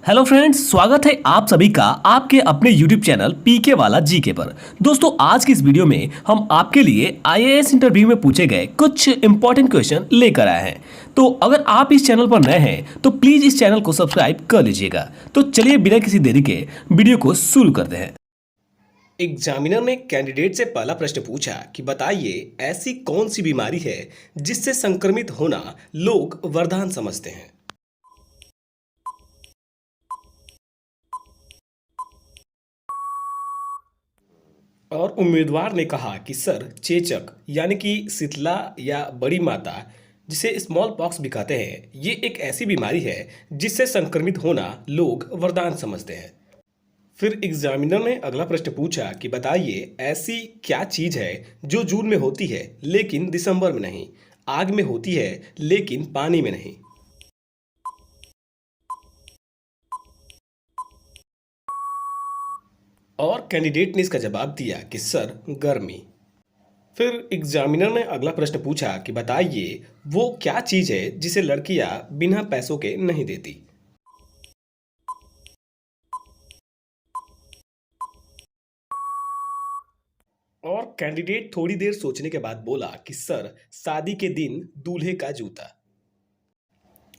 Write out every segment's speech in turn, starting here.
Hello friends, स्वागत है आप सभी का आपके अपने YouTube चैनल पीके वाला जीके पर। दोस्तों, आज की इस वीडियो में हम आपके लिए आईएएस इंटरव्यू में पूछे गए कुछ इंपॉर्टेंट क्वेश्चन लेकर आए हैं। तो अगर आप इस चैनल पर नए हैं तो प्लीज इस चैनल को सब्सक्राइब कर लीजिएगा। तो चलिए बिना किसी देरी के वीडियो को शुरू करते हैं। एग्जामिनर ने कैंडिडेट से पहला प्रश्न पूछा कि बताइए ऐसी कौन सी बीमारी है जिससे संक्रमित होना लोग वरदान समझते हैं। और उम्मीदवार ने कहा कि सर, चेचक यानी कि शीतला या बड़ी माता, जिसे स्मॉल पॉक्स भी कहते हैं, ये एक ऐसी बीमारी है जिससे संक्रमित होना लोग वरदान समझते हैं। फिर एग्जामिनर ने अगला प्रश्न पूछा कि बताइए ऐसी क्या चीज है जो जून में होती है लेकिन दिसंबर में नहीं, आग में होती है लेकिन पानी में नहीं। और कैंडिडेट ने इसका जवाब दिया कि सर, गर्मी। फिर एग्जामिनर ने अगला प्रश्न पूछा कि बताइए वो क्या चीज है जिसे लड़कियां बिना पैसों के नहीं देती। और कैंडिडेट थोड़ी देर सोचने के बाद बोला कि सर, शादी के दिन दूल्हे का जूता।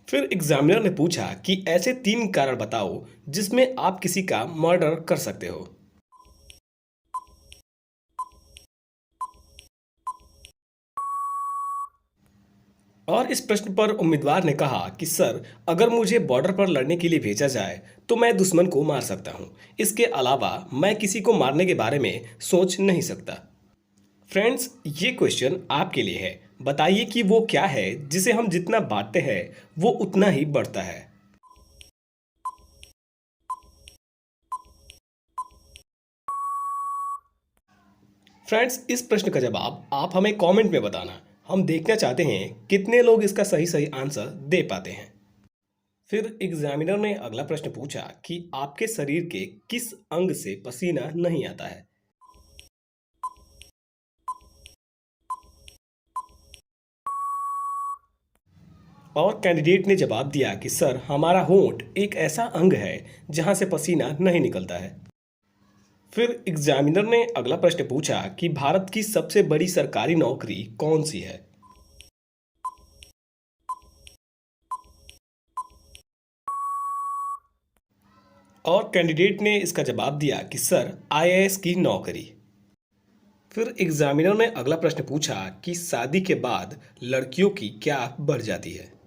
फिर एग्जामिनर ने पूछा कि ऐसे 3 कारण बताओ जिसमें आप किसी का मर्डर कर सकते हो। और इस प्रश्न पर उम्मीदवार ने कहा कि सर, अगर मुझे बॉर्डर पर लड़ने के लिए भेजा जाए तो मैं दुश्मन को मार सकता हूं। इसके अलावा मैं किसी को मारने के बारे में सोच नहीं सकता। फ्रेंड्स, ये क्वेश्चन आपके लिए है। बताइए कि वो क्या है जिसे हम जितना बांटते हैं वो उतना ही बढ़ता है। फ्रेंड्स, इस प्रश्न का जवाब आप हमें कमेंट में बताना। हम देखना चाहते हैं कितने लोग इसका सही सही आंसर दे पाते हैं। फिर एग्जामिनर ने अगला प्रश्न पूछा कि आपके शरीर के किस अंग से पसीना नहीं आता है। और कैंडिडेट ने जवाब दिया कि सर, हमारा होंठ एक ऐसा अंग है जहां से पसीना नहीं निकलता है। फिर एग्जामिनर ने अगला प्रश्न पूछा कि भारत की सबसे बड़ी सरकारी नौकरी कौन सी है। और कैंडिडेट ने इसका जवाब दिया कि सर, आईएएस की नौकरी। फिर एग्जामिनर ने अगला प्रश्न पूछा कि शादी के बाद लड़कियों की क्या बढ़ जाती है।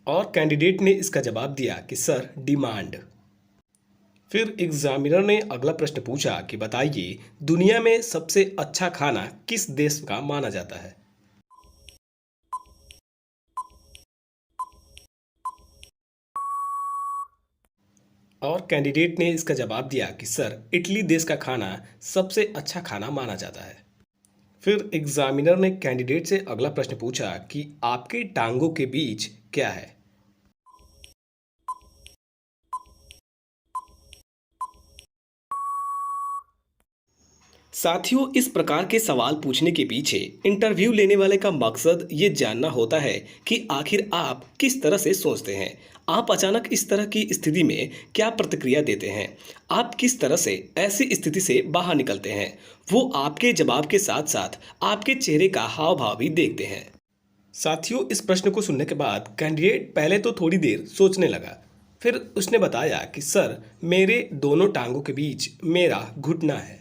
और कैंडिडेट ने इसका जवाब दिया कि सर, डिमांड। फिर एग्जामिनर ने अगला प्रश्न पूछा कि बताइए दुनिया में सबसे अच्छा खाना किस देश का माना जाता है। और कैंडिडेट ने इसका जवाब दिया कि सर, इटली देश का खाना सबसे अच्छा खाना माना जाता है। फिर एग्जामिनर ने कैंडिडेट से अगला प्रश्न पूछा कि आपके टांगों के बीच क्या है। साथियों, इस प्रकार के सवाल पूछने के पीछे इंटरव्यू लेने वाले का मकसद ये जानना होता है कि आखिर आप किस तरह से सोचते हैं। आप अचानक इस तरह की स्थिति में क्या प्रतिक्रिया देते हैं, आप किस तरह से ऐसी स्थिति से बाहर निकलते हैं। वो आपके जवाब के साथ साथ आपके चेहरे का हाव भाव भी देखते हैं। साथियों, इस प्रश्न को सुनने के बाद कैंडिडेट पहले तो थोड़ी देर सोचने लगा। फिर उसने बताया कि सर, मेरे दोनों टांगों के बीच मेरा घुटना है।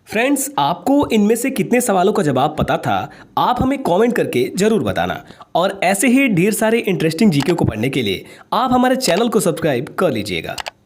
फ्रेंड्स, आपको इनमें से कितने सवालों का जवाब पता था, आप हमें कमेंट करके जरूर बताना। और ऐसे ही ढेर सारे इंटरेस्टिंग जीके को पढ़ने के लिए आप हमारे चैनल को सब्सक्राइब कर लीजिएगा।